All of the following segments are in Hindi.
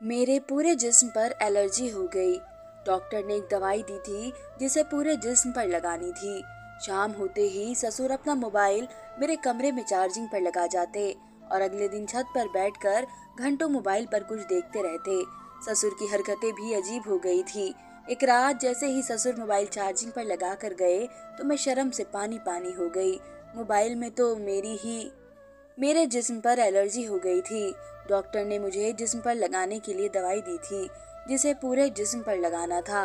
मेरे पूरे जिस्म पर एलर्जी हो गई। डॉक्टर ने एक दवाई दी थी जिसे पूरे जिस्म पर लगानी थी। शाम होते ही ससुर अपना मोबाइल मेरे कमरे में चार्जिंग पर लगा जाते और अगले दिन छत पर बैठकर घंटों मोबाइल पर कुछ देखते रहते। ससुर की हरकतें भी अजीब हो गई थी। एक रात जैसे ही ससुर मोबाइल चार्जिंग पर लगा कर गए तो मैं शर्म से पानी पानी हो गई। मोबाइल में तो मेरे जिस्म पर एलर्जी हो गई थी। डॉक्टर ने मुझे जिस्म पर लगाने के लिए दवाई दी थी जिसे पूरे जिस्म पर लगाना था।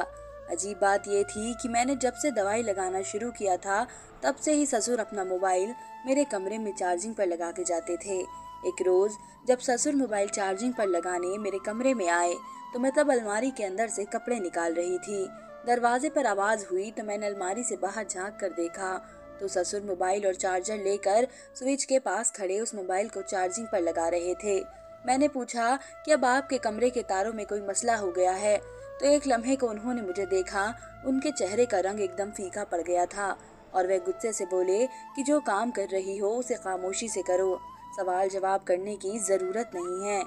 अजीब बात यह थी कि मैंने जब से दवाई लगाना शुरू किया था तब से ही ससुर अपना मोबाइल मेरे कमरे में चार्जिंग पर लगा के जाते थे। एक रोज जब ससुर मोबाइल चार्जिंग पर लगाने मेरे कमरे में आए तो मैं तब अलमारी के अंदर से कपड़े निकाल रही थी। दरवाजे पर आवाज हुई तो मैंने अलमारी से बाहर झांक कर देखा तो ससुर मोबाइल और चार्जर लेकर स्विच के पास खड़े उस मोबाइल को चार्जिंग पर लगा रहे थे। मैंने पूछा कि अब आपके कमरे के तारों में कोई मसला हो गया है, तो एक लम्हे को उन्होंने मुझे देखा। उनके चेहरे का रंग एकदम फीका पड़ गया था और वह गुस्से से बोले कि जो काम कर रही हो उसे खामोशी से करो, सवाल जवाब करने की जरूरत नहीं है।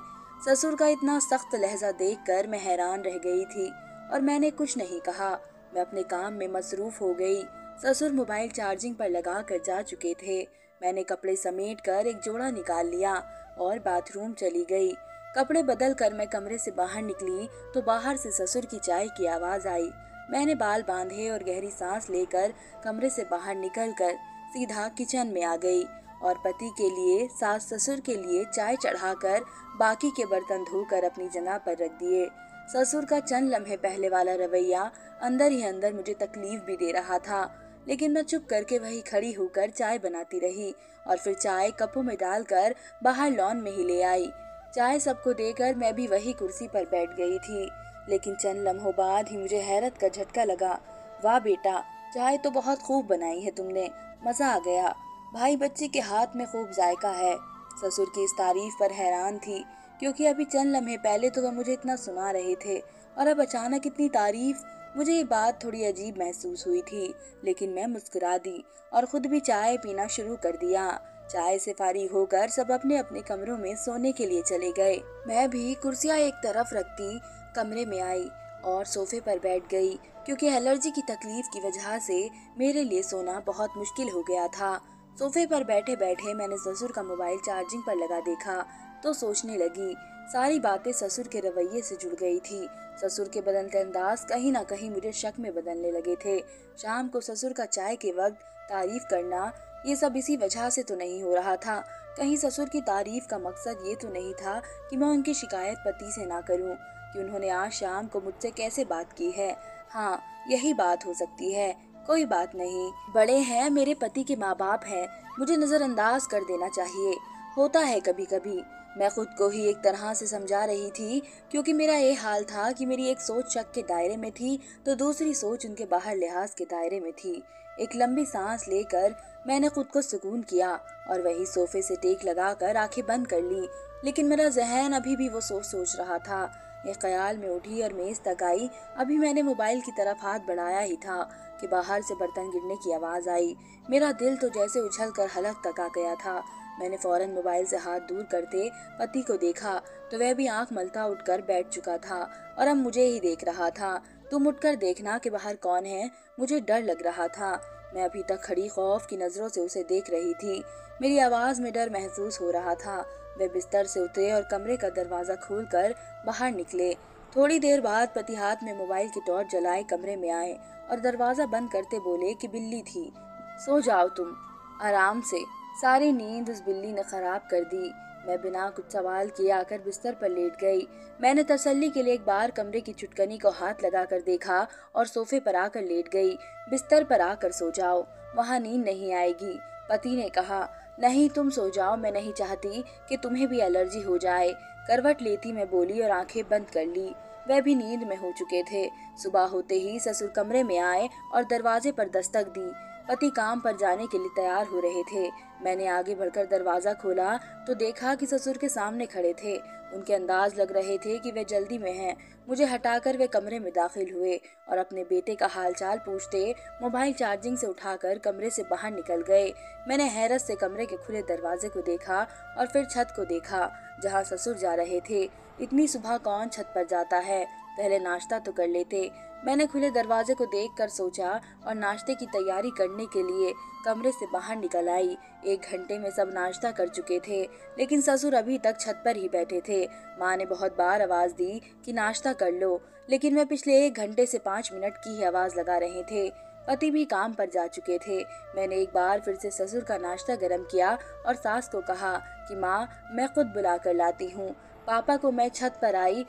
ससुर का इतना सख्त लहजा देखकर मैं हैरान रह गई थी और मैंने कुछ नहीं कहा। मैं अपने काम में मसरूफ हो गई। ससुर मोबाइल चार्जिंग पर लगा कर जा चुके थे। मैंने कपड़े समेट कर एक जोड़ा निकाल लिया और बाथरूम चली गई। कपड़े बदल कर मैं कमरे से बाहर निकली तो बाहर से ससुर की चाय की आवाज आई। मैंने बाल बांधे और गहरी सांस लेकर कमरे से बाहर निकलकर सीधा किचन में आ गई और पति के लिए, सास ससुर के लिए चाय चढ़ाकर बाकी के बर्तन धोकर अपनी जगह पर रख दिए। ससुर का चंद लम्हे पहले वाला रवैया अंदर ही अंदर मुझे तकलीफ भी दे रहा था, लेकिन मैं चुप करके वही खड़ी होकर चाय बनाती रही और फिर चाय कपों में डालकर बाहर लॉन में ही ले आई। चाय सबको देकर मैं भी वही कुर्सी पर बैठ गई थी, लेकिन चंद लम्हों बाद ही मुझे हैरत का झटका लगा। वाह बेटा, चाय तो बहुत खूब बनाई है तुमने, मजा आ गया। भाई बच्चे के हाथ में खूब जायका है। ससुर की इस तारीफ पर हैरान थी, क्योंकि अभी चंद लम्हे पहले तो वह मुझे इतना सुना रहे थे और अब अचानक इतनी तारीफ। मुझे ये बात थोड़ी अजीब महसूस हुई थी, लेकिन मैं मुस्कुरा दी और खुद भी चाय पीना शुरू कर दिया। चाय से फारिग होकर सब अपने अपने कमरों में सोने के लिए चले गए। मैं भी कुर्सियां एक तरफ रखती कमरे में आई और सोफे पर बैठ गई, क्योंकि एलर्जी की तकलीफ की वजह से मेरे लिए सोना बहुत मुश्किल हो गया था। सोफे पर बैठे बैठे मैंने ससुर का मोबाइल चार्जिंग पर लगा देखा तो सोचने लगी। सारी बातें ससुर के रवैये से जुड़ गई थी। ससुर के बदलते अंदाज कहीं ना कहीं मुझे शक में बदलने लगे थे। शाम को ससुर का चाय के वक्त तारीफ करना, ये सब इसी वजह से तो नहीं हो रहा था। कहीं ससुर की तारीफ का मकसद ये तो नहीं था कि मैं उनकी शिकायत पति से ना करूं कि उन्होंने आज शाम को मुझसे कैसे बात की है। हाँ, यही बात हो सकती है। कोई बात नहीं, बड़े हैं, मेरे पति के माँ बाप हैं, मुझे नजरअंदाज कर देना चाहिए। होता है कभी कभी। मैं खुद को ही एक तरह से समझा रही थी, क्योंकि मेरा ये हाल था कि मेरी एक सोच शक के दायरे में थी तो दूसरी सोच उनके बाहर लिहाज के दायरे में थी। एक लंबी सांस लेकर मैंने खुद को सुकून किया और वही सोफे से टेक लगाकर आंखें बंद कर ली, लेकिन मेरा जहन अभी भी वो सोच सोच रहा था। एक ख्याल में उठी और मेज तक आई। अभी मैंने मोबाइल की तरफ हाथ बढ़ाया ही था कि बाहर से बर्तन गिरने की आवाज आई। मेरा दिल तो जैसे उछल कर हलक तक आ गया था। मैंने फौरन मोबाइल से हाथ दूर करते पति को देखा तो वह भी आंख मलता उठकर बैठ चुका था और अब मुझे ही देख रहा था। तुम उठकर देखना कि बाहर कौन है। मुझे डर लग रहा था। मैं अभी तक खड़ी खौफ की नजरों से उसे देख रही थी। मेरी आवाज में डर महसूस हो रहा था। वे बिस्तर से उतरे और कमरे का दरवाजा खोलकर बाहर निकले। थोड़ी देर बाद पति हाथ में मोबाइल की टॉर्च जलाए कमरे में आए और दरवाजा बंद करते बोले कि बिल्ली थी, सो जाओ तुम आराम से। सारी नींद उस बिल्ली ने खराब कर दी। मैं बिना कुछ सवाल किए आकर बिस्तर पर लेट गई। मैंने तसल्ली के लिए एक बार कमरे की चुटकनी को हाथ लगाकर देखा और सोफे पर आकर लेट गई। बिस्तर पर आकर सो जाओ, वहाँ नींद नहीं आएगी। पति ने कहा, नहीं तुम सो जाओ, मैं नहीं चाहती कि तुम्हें भी एलर्जी हो जाए। करवट लेती मैं बोली और आंखें बंद कर ली। वह भी नींद में हो चुके थे। सुबह होते ही ससुर कमरे में आए और दरवाजे पर दस्तक दी। पति काम पर जाने के लिए तैयार हो रहे थे। मैंने आगे बढ़कर दरवाजा खोला तो देखा कि ससुर के सामने खड़े थे। उनके अंदाज लग रहे थे कि वे जल्दी में हैं। मुझे हटाकर वे कमरे में दाखिल हुए और अपने बेटे का हालचाल पूछते मोबाइल चार्जिंग से उठाकर कमरे से बाहर निकल गए। मैंने हैरत से कमरे के खुले दरवाजे को देखा और फिर छत को देखा जहाँ ससुर जा रहे थे। इतनी सुबह कौन छत पर जाता है, पहले नाश्ता तो कर लेते। मैंने खुले दरवाजे को देखकर सोचा और नाश्ते की तैयारी करने के लिए कमरे से बाहर निकल आई। 1 घंटे में सब नाश्ता कर चुके थे, लेकिन ससुर अभी तक छत पर ही बैठे थे। माँ ने बहुत बार आवाज दी कि नाश्ता कर लो, लेकिन वे पिछले 1 घंटे से 5 मिनट की ही आवाज लगा रहे थे। पति भी काम पर जा चुके थे। मैंने एक बार फिर से ससुर का नाश्ता गर्म किया और सास को कहा कि माँ, मैं खुद बुला कर लाती हूँ। पापा को मैं छत पर आई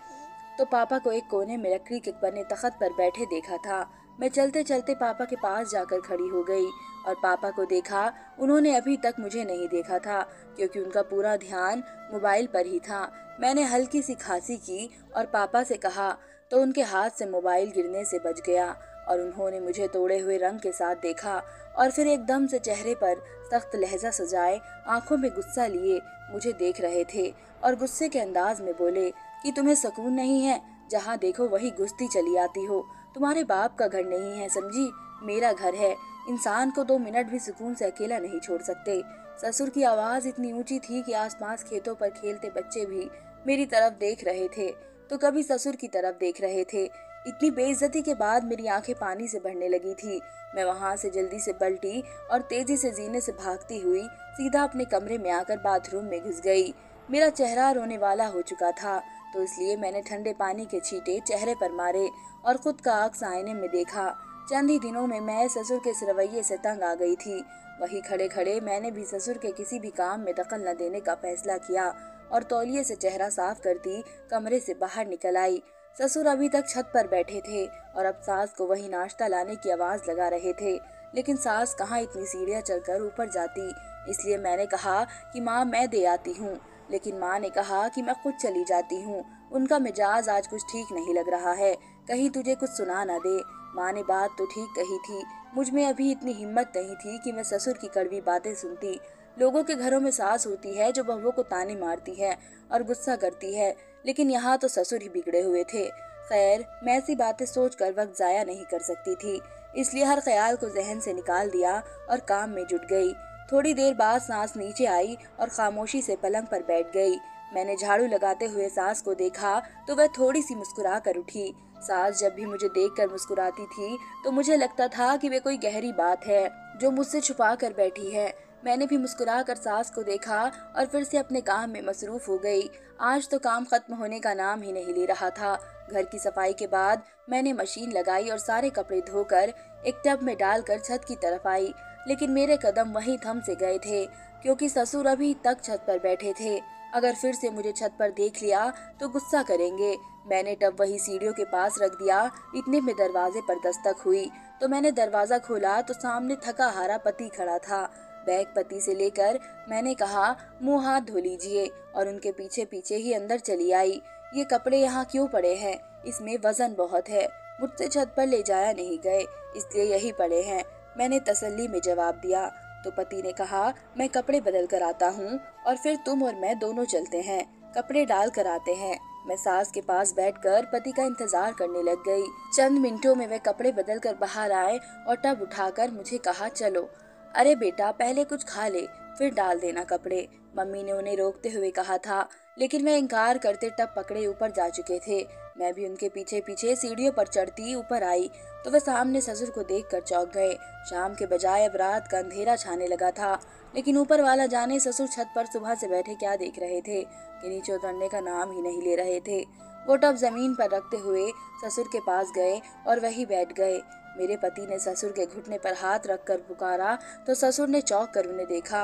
तो पापा को एक कोने में लकड़ी के बने तख्त पर बैठे देखा था। मैं चलते चलते पापा के पास जाकर खड़ी हो गई और पापा को देखा। उन्होंने अभी तक मुझे नहीं देखा था क्योंकि उनका पूरा ध्यान मोबाइल पर ही था। मैंने हल्की सी खांसी की और पापा से कहा तो उनके हाथ से मोबाइल गिरने से बच गया और उन्होंने मुझे तोड़े हुए रंग के साथ देखा और फिर एकदम से चेहरे पर सख्त लहजा सजाए, आंखों में गुस्सा लिए मुझे देख रहे थे और गुस्से के अंदाज में बोले कि तुम्हें सुकून नहीं है, जहाँ देखो वही घुसती चली आती हो। तुम्हारे बाप का घर नहीं है समझी, मेरा घर है। इंसान को 2 मिनट भी सुकून से अकेला नहीं छोड़ सकते। ससुर की आवाज इतनी ऊंची थी कि आसपास खेतों पर खेलते बच्चे भी मेरी तरफ देख रहे थे तो कभी ससुर की तरफ देख रहे थे। इतनी बेइज्जती के बाद मेरी आंखें पानी से भरने लगी थी। मैं वहां से जल्दी से पलटी और तेजी से जीने से भागती हुई सीधा अपने कमरे में आकर बाथरूम में घुस गई। मेरा चेहरा रोने वाला हो चुका था तो इसलिए मैंने ठंडे पानी के छींटे चेहरे पर मारे और खुद का अक्स आईने में देखा। चंद ही दिनों में मैं ससुर के इस रवैये से तंग आ गई थी। वहीं खड़े खड़े मैंने भी ससुर के किसी भी काम में दखल न देने का फैसला किया और तौलिए से चेहरा साफ करती कमरे से बाहर निकल आई। ससुर अभी तक छत पर बैठे थे और अब सास को वही नाश्ता लाने की आवाज लगा रहे थे, लेकिन सास कहाँ इतनी सीढ़ियाँ चढ़कर ऊपर जाती। इसलिए मैंने कहा कि माँ, मैं दे आती हूँ, लेकिन माँ ने कहा कि मैं खुद चली जाती हूँ। उनका मिजाज आज कुछ ठीक नहीं लग रहा है, कहीं तुझे कुछ सुना ना दे। माँ ने बात तो ठीक कही थी, मुझ में अभी इतनी हिम्मत नहीं थी कि मैं ससुर की कड़वी बातें सुनती। लोगों के घरों में सास होती है जो बहुओं को ताने मारती है और गुस्सा करती है, लेकिन यहाँ तो ससुर ही बिगड़े हुए थे। खैर, मैं ऐसी बातें सोचकर वक्त जाया नहीं कर सकती थी, इसलिए हर ख्याल को जहन से निकाल दिया और काम में जुट गई। थोड़ी देर बाद सास नीचे आई और खामोशी से पलंग पर बैठ गई। मैंने झाड़ू लगाते हुए सास को देखा तो वह थोड़ी सी मुस्कुरा कर उठी। सास जब भी मुझे देखकर मुस्कुराती थी तो मुझे लगता था कि वे कोई गहरी बात है जो मुझसे छुपा कर बैठी है। मैंने भी मुस्कुरा कर सास को देखा और फिर से अपने काम में मसरूफ हो गई। आज तो काम खत्म होने का नाम ही नहीं ले रहा था। घर की सफाई के बाद मैंने मशीन लगाई और सारे कपड़े धोकर एक टब में डालकर छत की तरफ आई, लेकिन मेरे कदम वहीं थम से गए थे क्योंकि ससुर अभी तक छत पर बैठे थे। अगर फिर से मुझे छत पर देख लिया तो गुस्सा करेंगे। मैंने टब वही सीढ़ियों के पास रख दिया। इतने में दरवाजे पर दस्तक हुई तो मैंने दरवाजा खोला तो सामने थका हारा पति खड़ा था। बैग पति से लेकर मैंने कहा, मुंह हाथ धो लीजिए, और उनके पीछे पीछे ही अंदर चली आई। ये कपड़े यहाँ क्यों पड़े हैं? इसमें वजन बहुत है, मुझसे छत पर ले जाया नहीं गए, इसलिए यही पड़े हैं, मैंने तसल्ली में जवाब दिया। तो पति ने कहा, मैं कपड़े बदल कर आता हूँ और फिर तुम और मैं दोनों चलते हैं, कपड़े डाल कर आते हैं। मैं सास के पास बैठकर पति का इंतजार करने लग गई। चंद मिनटों में वे कपड़े बदल कर बाहर आए और टब उठाकर मुझे कहा, चलो। अरे बेटा, पहले कुछ खा ले, फिर डाल देना कपड़े, मम्मी ने उन्हें रोकते हुए कहा था, लेकिन वे इनकार करते टब पकड़े ऊपर जा चुके थे। मैं भी उनके पीछे पीछे सीढ़ियों पर चढ़ती ऊपर आई तो वे सामने ससुर को देखकर चौंक गए। शाम के बजाय अब रात का अंधेरा छाने लगा था, लेकिन ऊपर वाला जाने ससुर छत पर सुबह से बैठे क्या देख रहे थे कि नीचे उतरने का नाम ही नहीं ले रहे थे। वो टब जमीन पर रखते हुए ससुर के पास गए और वहीं बैठ गए। मेरे पति ने ससुर के घुटने पर हाथ रखकर पुकारा तो ससुर ने चौंक कर उन्हें देखा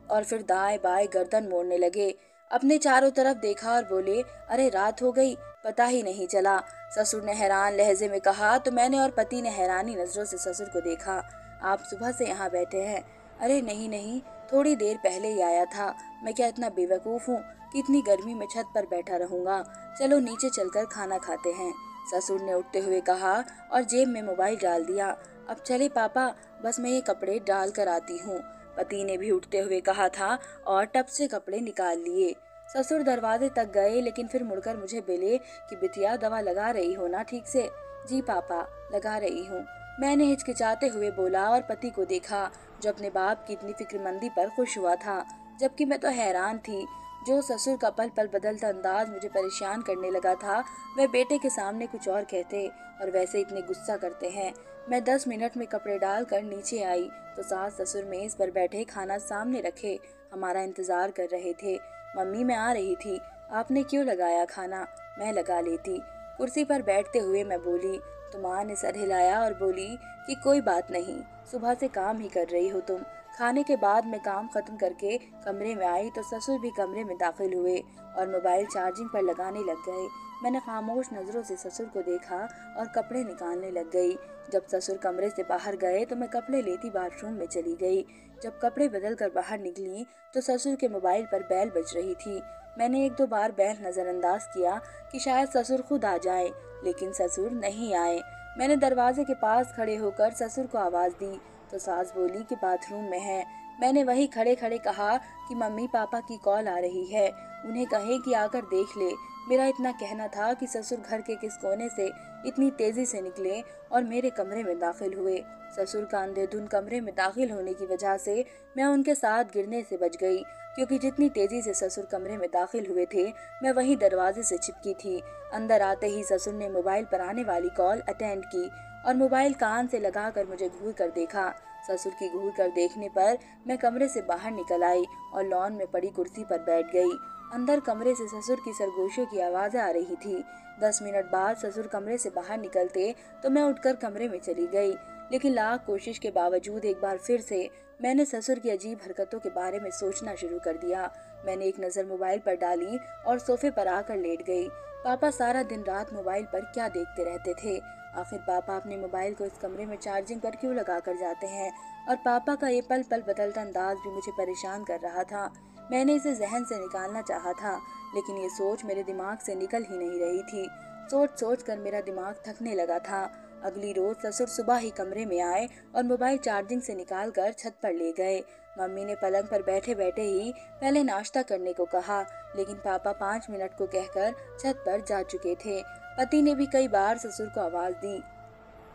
और फिर दाएं बाएं गर्दन मोड़ने लगे। अपने चारों तरफ देखा और बोले, अरे रात हो गई, पता ही नहीं चला। ससुर ने हैरान लहजे में कहा तो मैंने और पति ने हैरानी नजरों से ससुर को देखा। आप सुबह से यहाँ बैठे हैं? अरे नहीं नहीं, थोड़ी देर पहले ही आया था। मैं क्या इतना बेवकूफ़ हूँ कि इतनी गर्मी में छत पर बैठा रहूंगा? चलो नीचे चलकर खाना खाते हैं, ससुर ने उठते हुए कहा और जेब में मोबाइल डाल दिया। अब चले पापा, बस मैं ये कपड़े डाल कर आती हूँ। पति ने भी उठते हुए कहा था और टब से कपड़े निकाल लिए। ससुर दरवाजे तक गए, लेकिन फिर मुड़कर मुझे बोले कि बिटिया, दवा लगा रही हो ना ठीक से? जी पापा, लगा रही हूँ, मैंने हिचकिचाते हुए बोला और पति को देखा जो अपने बाप की इतनी फिक्रमंदी पर खुश हुआ था, जबकि मैं तो हैरान थी। जो ससुर का पल पल बदलता अंदाज मुझे परेशान करने लगा था, वह बेटे के सामने कुछ और कहते और वैसे इतने गुस्सा करते हैं। मैं 10 मिनट में कपड़े डालकर नीचे आई तो सास ससुर मेज पर बैठे खाना सामने रखे हमारा इंतजार कर रहे थे। मम्मी, मैं आ रही थी, आपने क्यों लगाया खाना? मैं लगा लेती। कुर्सी पर बैठते हुए मैं बोली तो माँ ने सर हिलाया और बोली कि कोई बात नहीं, सुबह से काम ही कर रही हो तुम। खाने के बाद मैं काम खत्म करके कमरे में आई तो ससुर भी कमरे में दाखिल हुए और मोबाइल चार्जिंग पर लगाने लग गए। मैंने खामोश नजरों से ससुर को देखा और कपड़े निकालने लग गई। जब ससुर कमरे से बाहर गए तो मैं कपड़े लेती बाथरूम में चली गई। जब कपड़े बदल कर बाहर निकली तो ससुर के मोबाइल पर बेल बज रही थी। मैंने 1-2 बार बेल नजरअंदाज किया कि शायद ससुर खुद आ जाए, लेकिन ससुर नहीं आए। मैंने दरवाजे के पास खड़े होकर ससुर को आवाज दी तो सास बोली कि बाथरूम में है। मैंने वही खड़े खड़े कहा कि मम्मी पापा की कॉल आ रही है, उन्हें कहें कि आकर देख ले। मेरा इतना कहना था कि ससुर घर के किस कोने से इतनी तेजी से निकले और मेरे कमरे में दाखिल हुए। ससुर का अंधेधुन कमरे में दाखिल होने की वजह से मैं उनके साथ गिरने से बच गई, क्योंकि जितनी तेजी से ससुर कमरे में दाखिल हुए थे मैं वही दरवाजे से चिपकी थी। अंदर आते ही ससुर ने मोबाइल पर आने वाली कॉल अटेंड की और मोबाइल कान से लगाकर मुझे घूर कर देखा। ससुर की घूर कर देखने पर मैं कमरे से बाहर निकल आई और लॉन में पड़ी कुर्सी पर बैठ गई। अंदर कमरे से ससुर की सरगोशियों की आवाजें आ रही थी। 10 मिनट बाद ससुर कमरे से बाहर निकलते तो मैं उठकर कमरे में चली गई, लेकिन लाख कोशिश के बावजूद एक बार फिर से मैंने ससुर की अजीब हरकतों के बारे में सोचना शुरू कर दिया। मैंने एक नजर मोबाइल पर डाली और सोफे पर आकर लेट गई। पापा सारा दिन रात मोबाइल पर क्या देखते रहते थे? आखिर पापा अपने मोबाइल को इस कमरे में चार्जिंग पर क्यों लगा कर जाते हैं? और पापा का ये पल पल बदलता अंदाज भी मुझे परेशान कर रहा था। मैंने इसे जहन से निकालना चाहा था, लेकिन ये सोच मेरे दिमाग से निकल ही नहीं रही थी। सोच सोच कर मेरा दिमाग थकने लगा था। अगली रोज ससुर सुबह ही कमरे में आए और मोबाइल चार्जिंग से निकाल कर छत पर ले गए। मम्मी ने पलंग पर बैठे बैठे ही पहले नाश्ता करने को कहा, लेकिन पापा 5 मिनट को कहकर छत पर जा चुके थे। पति ने भी कई बार ससुर को आवाज दी,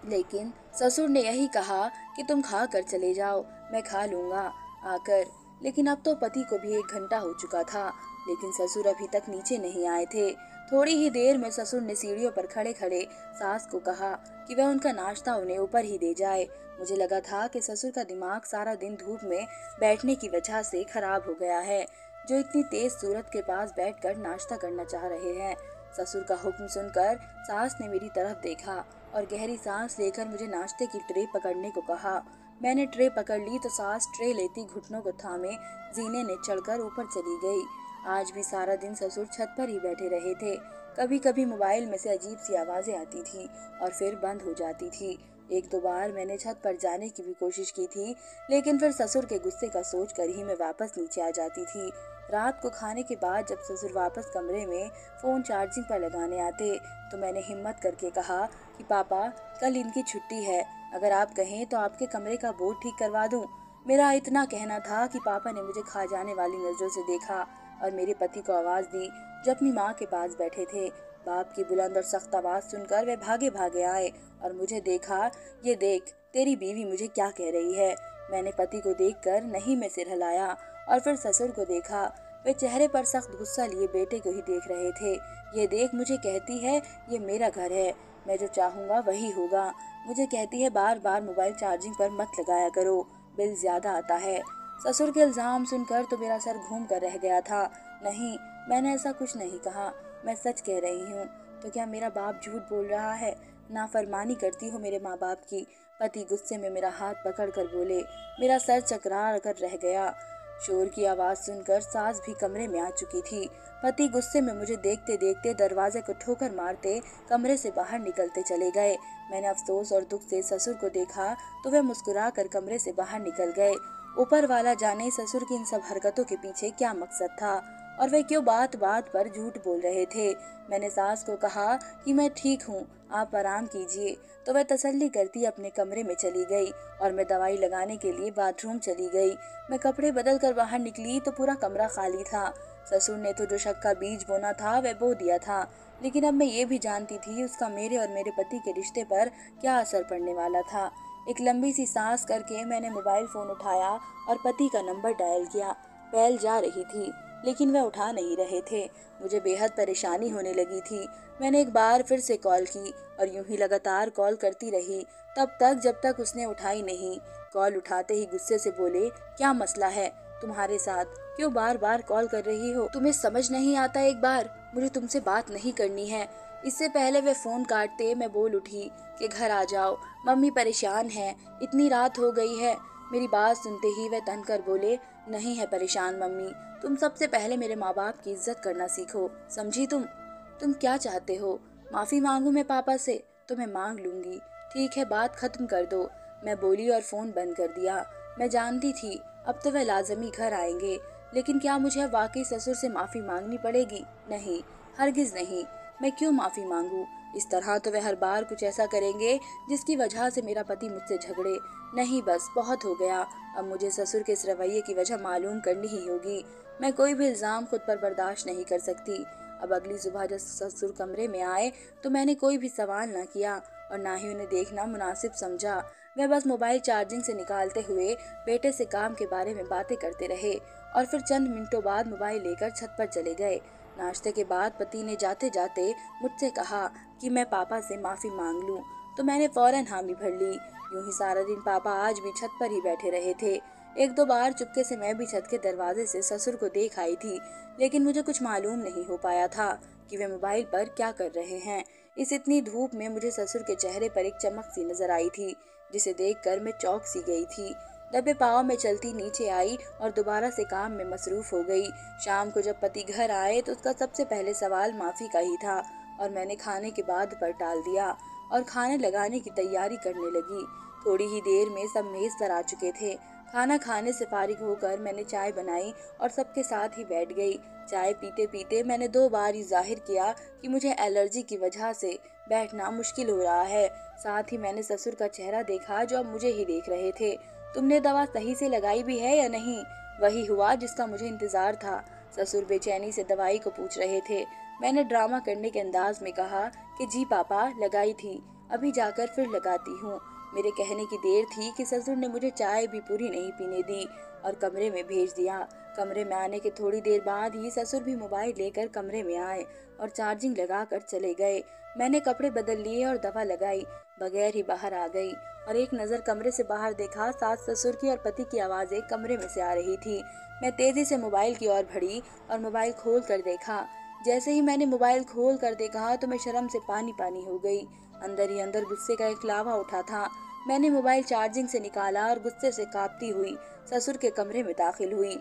लेकिन ससुर ने यही कहा कि तुम खा कर चले जाओ, मैं खा लूंगा आकर। लेकिन अब तो पति को भी 1 घंटा हो चुका था, लेकिन ससुर अभी तक नीचे नहीं आए थे। थोड़ी ही देर में ससुर ने सीढ़ियों पर खड़े खड़े सास को कहा कि वह उनका नाश्ता उन्हें ऊपर ही दे जाए। मुझे लगा था कि ससुर का दिमाग सारा दिन धूप में बैठने की वजह से खराब हो गया है, जो इतनी तेज सूरत के पास बैठकर नाश्ता करना चाह रहे हैं। ससुर का हुक्म सुनकर सास ने मेरी तरफ देखा और गहरी सांस लेकर मुझे नाश्ते की ट्रे पकड़ने को कहा। मैंने ट्रे पकड़ ली तो सास ट्रे लेती घुटनों को थामे जीने ने चढ़कर ऊपर चली गई। आज भी सारा दिन ससुर छत पर ही बैठे रहे थे। कभी कभी मोबाइल में से अजीब सी आवाजें आती थी और फिर बंद हो जाती थी। 1-2 बार मैंने छत पर जाने की भी कोशिश की थी, लेकिन फिर ससुर के गुस्से का सोच कर ही मैं वापस नीचे आ जाती थी। रात को खाने के बाद जब ससुर वापस कमरे में फोन चार्जिंग पर लगाने आते तो मैंने हिम्मत करके कहा कि पापा, कल इनकी छुट्टी है, अगर आप कहें तो आपके कमरे का बोर्ड ठीक करवा दूं। मेरा इतना कहना था कि पापा ने मुझे खा जाने वाली नजरों से देखा और मेरे पति को आवाज दी जो अपनी माँ के पास बैठे थे। बाप की बुलंद और सख्त आवाज सुनकर वे भागे भागे आए और मुझे देखा। ये देख, तेरी बीवी मुझे क्या कह रही है। मैंने पति को देखकर नहीं में सिर हिलाया और फिर ससुर को देखा। वे चेहरे पर सख्त गुस्सा लिए बेटे को ही देख रहे थे। ये देख, मुझे कहती है ये मेरा घर है, मैं जो चाहूंगा वही होगा। मुझे कहती है बार बार मोबाइल चार्जिंग पर मत लगाया करो, बिल ज्यादा आता है। ससुर के इल्जाम सुनकर तो मेरा सर घूम कर रह गया था। नहीं, मैंने ऐसा कुछ नहीं कहा, मैं सच कह रही हूँ। तो क्या मेरा बाप झूठ बोल रहा है? नाफरमानी करती हो मेरे माँ बाप की? पति गुस्से में मेरा हाथ पकड़ कर बोले। मेरा सर चकरा कर रह गया। शोर की आवाज सुनकर सास भी कमरे में आ चुकी थी। पति गुस्से में मुझे देखते देखते दरवाजे को ठोकर मारते कमरे से बाहर निकलते चले गए। मैंने अफसोस और दुख से ससुर को देखा तो वे मुस्कुरा कर कमरे से बाहर निकल गए। ऊपर वाला जाने ससुर की इन सब हरकतों के पीछे क्या मकसद था। और वे क्यों बात बात पर झूठ बोल रहे थे। मैंने सास को कहा कि मैं ठीक हूँ, आप आराम कीजिए, तो वह तसल्ली करती अपने कमरे में चली गई और मैं दवाई लगाने के लिए बाथरूम चली गई। मैं कपड़े बदल कर बाहर निकली तो पूरा कमरा खाली था। ससुर ने तो जो शक का बीज बोना था वह बो दिया था, लेकिन अब मैं ये भी जानती थी उसका मेरे और मेरे पति के रिश्ते पर क्या असर पड़ने वाला था। एक लंबी सी सांस करके मैंने मोबाइल फोन उठाया और पति का नंबर डायल किया। बेल जा रही थी, लेकिन वह उठा नहीं रहे थे। मुझे बेहद परेशानी होने लगी थी। मैंने एक बार फिर से कॉल की और यूं ही लगातार कॉल करती रही तब तक जब तक उसने उठाई नहीं। कॉल उठाते ही गुस्से से बोले, क्या मसला है तुम्हारे साथ, क्यों बार बार कॉल कर रही हो? तुम्हें समझ नहीं आता? एक बार मुझे तुमसे बात नहीं करनी है। इससे पहले वे फोन काटते मैं बोल उठी कि घर आ जाओ, मम्मी परेशान है, इतनी रात हो गई है। मेरी बात सुनते ही वे तनकर बोले, नहीं है परेशान मम्मी, तुम सबसे पहले मेरे माँ बाप की इज्जत करना सीखो, समझी? तुम क्या चाहते हो? माफी मांगू मैं पापा से? तो मैं मांग लूंगी, ठीक है, बात खत्म कर दो। मैं बोली और फोन बंद कर दिया। मैं जानती थी अब तो वह लाजमी घर आएंगे, लेकिन क्या मुझे अब वाकई ससुर से माफी मांगनी पड़ेगी? नहीं, हरगिज नहीं। मैं क्यों माफी मांगू? इस तरह तो वह हर बार कुछ ऐसा करेंगे जिसकी वजह से मेरा पति मुझसे झगड़े। नहीं, बस बहुत हो गया। अब मुझे ससुर के इस रवैये की वजह मालूम करनी ही होगी। मैं कोई भी इल्जाम खुद पर बर्दाश्त नहीं कर सकती। अब अगली सुबह जब ससुर कमरे में आए तो मैंने कोई भी सवाल ना किया और ना ही उन्हें देखना मुनासिब समझा। वह बस मोबाइल चार्जिंग से निकालते हुए बेटे से काम के बारे में बातें करते रहे और फिर चंद मिनटों बाद मोबाइल लेकर छत पर चले गए। नाश्ते के बाद पति ने जाते जाते मुझसे कहा कि मैं पापा से माफी मांग लूं, तो मैंने फौरन हामी भर ली। यूं ही सारा दिन पापा आज भी छत पर ही बैठे रहे थे। एक दो बार चुपके से मैं भी छत के दरवाजे से ससुर को देख आई थी, लेकिन मुझे कुछ मालूम नहीं हो पाया था कि वे मोबाइल पर क्या कर रहे हैं। इस इतनी धूप में मुझे ससुर के चेहरे पर एक चमक सी नजर आई थी, जिसे देखकर मैं चौंक सी गई थी। दबे पाँव में चलती नीचे आई और दोबारा से काम में मसरूफ हो गई। शाम को जब पति घर आए तो उसका सबसे पहले सवाल माफी का ही था और मैंने खाने के बाद पर टाल दिया और खाने लगाने की तैयारी करने लगी। थोड़ी ही देर में सब मेज पर आ चुके थे। खाना खाने से फारिग होकर मैंने चाय बनाई और सबके साथ ही बैठ गई। चाय पीते पीते मैंने 2 बार ही जाहिर किया कि मुझे एलर्जी की वजह से बैठना मुश्किल हो रहा है। साथ ही मैंने ससुर का चेहरा देखा जो अब मुझे ही देख रहे थे। तुमने दवा सही से लगाई भी है या नहीं? वही हुआ जिसका मुझे इंतजार था। ससुर बेचैनी से दवाई को पूछ रहे थे। मैंने ड्रामा करने के अंदाज में कहा कि जी पापा, लगाई थी, अभी जाकर फिर लगाती हूँ। मेरे कहने की देर थी कि ससुर ने मुझे चाय भी पूरी नहीं पीने दी और कमरे में भेज दिया। कमरे में आने के थोड़ी देर बाद ही ससुर भी मोबाइल लेकर कमरे में आए और चार्जिंग लगाकर चले गए। मैंने कपड़े बदल लिए और दवा लगाई, बगैर ही बाहर आ गई और एक नज़र कमरे से बाहर देखा। सास ससुर की और पति की आवाज़ें कमरे में से आ रही थी। मैं तेजी से मोबाइल की ओर बढ़ी और मोबाइल खोल कर देखा। जैसे ही मैंने मोबाइल खोल कर देखा तो मैं शर्म से पानी पानी हो गई। अंदर ही अंदर गुस्से का एक लावा उठा था। मैंने मोबाइल चार्जिंग से निकाला और गुस्से से कांपती हुई ससुर के कमरे में दाखिल हुई।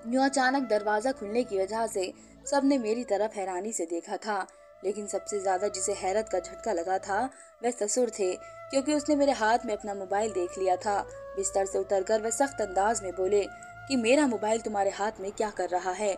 यूं अचानक दरवाजा खुलने की वजह से सबने मेरी तरफ हैरानी से देखा था, लेकिन सबसे ज्यादा जिसे हैरत का झटका लगा था वह ससुर थे, क्योंकि उसने मेरे हाथ में अपना मोबाइल देख लिया था। बिस्तर से उतरकर वह सख्त अंदाज में बोले कि मेरा मोबाइल तुम्हारे हाथ में क्या कर रहा है?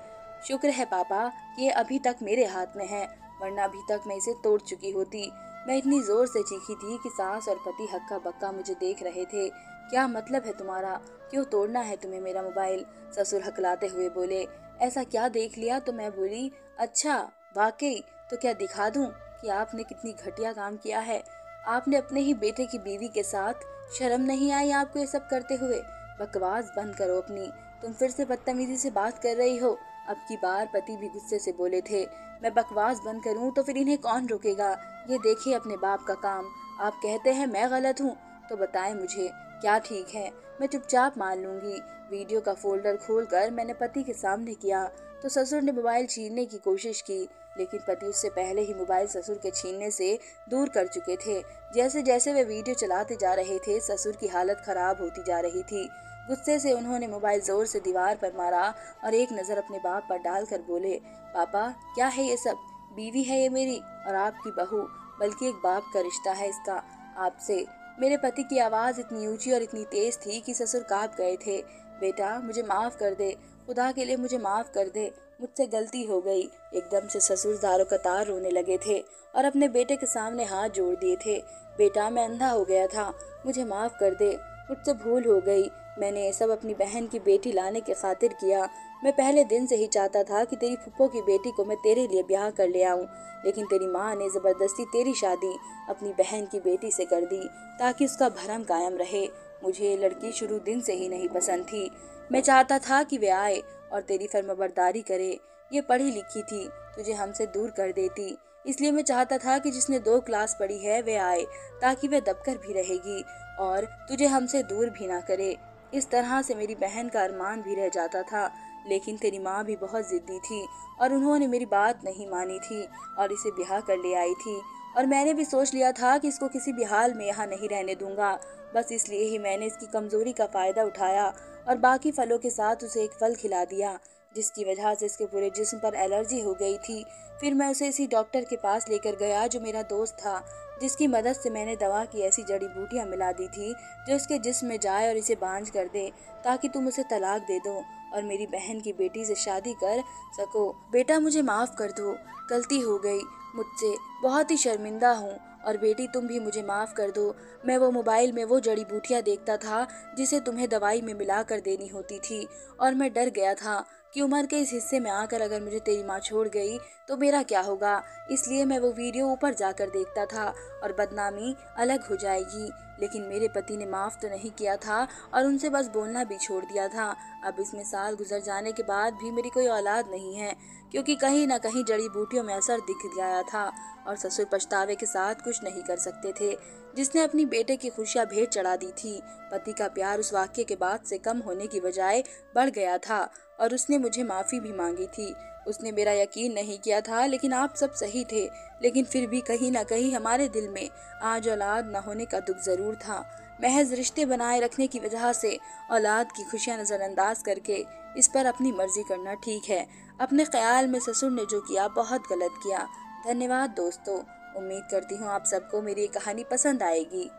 शुक्र है पापा कि ये अभी तक मेरे हाथ में है, वरना अभी तक मैं इसे तोड़ चुकी होती। मैं इतनी जोर से चीखी थी कि सास और पति हक्का बक्का मुझे देख रहे थे। क्या मतलब है तुम्हारा? क्यों तोड़ना है तुम्हें मेरा मोबाइल? ससुर हकलाते हुए बोले। ऐसा क्या देख लिया? तो मैं बोली, अच्छा वाकई, तो क्या दिखा दूं कि आपने कितनी घटिया काम किया है? आपने अपने ही बेटे की बीवी के साथ, शर्म नहीं आई आपको ये सब करते हुए? बकवास बंद करो अपनी, तुम फिर से बदतमीजी से बात कर रही हो। अब की बार पति भी गुस्से से बोले थे। मैं बकवास बंद करूं तो फिर इन्हें कौन रोकेगा? ये देखिए अपने बाप का काम। आप कहते हैं मैं गलत हूँ, तो बताएं मुझे क्या ठीक है? मैं चुपचाप मान लूंगी। वीडियो का फोल्डर खोलकर मैंने पति के सामने किया तो ससुर ने मोबाइल छीनने की कोशिश की, लेकिन पति उससे पहले ही मोबाइल ससुर के छीनने से दूर कर चुके थे। जैसे जैसे वे वीडियो चलाते जा रहे थे ससुर की हालत खराब होती जा रही थी। गुस्से से उन्होंने मोबाइल जोर से दीवार पर मारा और एक नजर अपने बाप पर डालकर बोले, पापा क्या है ये सब? बीवी है ये मेरी और आपकी बहू, बल्कि एक बाप का रिश्ता है इसका आपसे। मेरे पति की आवाज इतनी ऊंची और इतनी तेज थी कि ससुर कांप गए थे। बेटा मुझे माफ कर दे, खुदा के लिए मुझे माफ कर दे, मुझसे गलती हो गई। एकदम से ससुर दारों कतार रोने लगे थे और अपने बेटे के सामने हाथ जोड़ दिए थे। बेटा, मैं अंधा हो गया था, मुझे माफ कर दे, मुझसे भूल हो गई। मैंने ये सब अपनी बहन की बेटी लाने की खातिर किया। मैं पहले दिन से ही चाहता था कि तेरी फूफो की बेटी को मैं तेरे लिए ब्याह कर ले आऊं, लेकिन तेरी माँ ने जबरदस्ती तेरी शादी अपनी बहन की बेटी से कर दी ताकि उसका भरम कायम रहे। मुझे ये लड़की शुरू दिन से ही नहीं पसंद थी। मैं चाहता था कि वे आए और तेरी फर्माबरदारी करे। ये पढ़ी लिखी थी, तुझे हमसे दूर कर देती। इसलिए मैं चाहता था कि जिसने 2 क्लास पढ़ी है वे आए, ताकि वे दबकर भी रहेगी और तुझे हमसे दूर भी ना करे। इस तरह से मेरी बहन का अरमान भी रह जाता था। लेकिन तेरी माँ भी बहुत जिद्दी थी और उन्होंने मेरी बात नहीं मानी थी और इसे ब्याह कर ले आई थी। और मैंने भी सोच लिया था कि इसको किसी भी हाल में यहाँ नहीं रहने दूंगा। बस इसलिए ही मैंने इसकी कमजोरी का फायदा उठाया और बाकी फलों के साथ उसे एक फल खिला दिया, जिसकी वजह से इसके पूरे जिस्म पर एलर्जी हो गई थी। फिर मैं उसे इसी डॉक्टर के पास लेकर गया जो मेरा दोस्त था, जिसकी मदद से मैंने दवा की ऐसी जड़ी बूटियां मिला दी थी जो इसके जिस्म में जाए और इसे बांझ कर दे, ताकि तुम उसे तलाक दे दो और मेरी बहन की बेटी से शादी कर सको। बेटा, मुझे माफ कर दो, गलती हो गई मुझसे, बहुत ही शर्मिंदा हूँ। और बेटी, तुम भी मुझे माफ कर दो। मैं वो मोबाइल में वो जड़ी बूटियां देखता था जिसे तुम्हें दवाई में मिला कर देनी होती थी, और मैं डर गया था कि उम्र के इस हिस्से में आकर अगर मुझे तेरी माँ छोड़ गई तो मेरा क्या होगा। इसलिए मैं वो वीडियो ऊपर जाकर देखता था और बदनामी अलग हो जाएगी। लेकिन मेरे पति ने माफ तो नहीं किया था और उनसे बस बोलना भी छोड़ दिया था। अब इसमें साल गुजर जाने के बाद भी मेरी कोई औलाद नहीं है, क्योंकि कहीं ना कहीं जड़ी बूटियों में असर दिख गया था और ससुर पछतावे के साथ कुछ नहीं कर सकते थे। जिसने अपनी बेटे की खुशियां भेंट चढ़ा दी थी। पति का प्यार उस वाक्य के बाद से कम होने की बजाय बढ़ गया था और उसने मुझे माफी भी मांगी थी। उसने मेरा यकीन नहीं किया था, लेकिन आप सब सही थे। लेकिन फिर भी कहीं ना कहीं हमारे दिल में आज औलाद न होने का दुख जरूर था। महज रिश्ते बनाए रखने की वजह से औलाद की खुशियां नजरअंदाज करके इस पर अपनी मर्जी करना ठीक है। अपने ख्याल में ससुर ने जो किया बहुत गलत किया। धन्यवाद दोस्तों। उम्मीद करती हूँ आप सबको मेरी ये कहानी पसंद आएगी।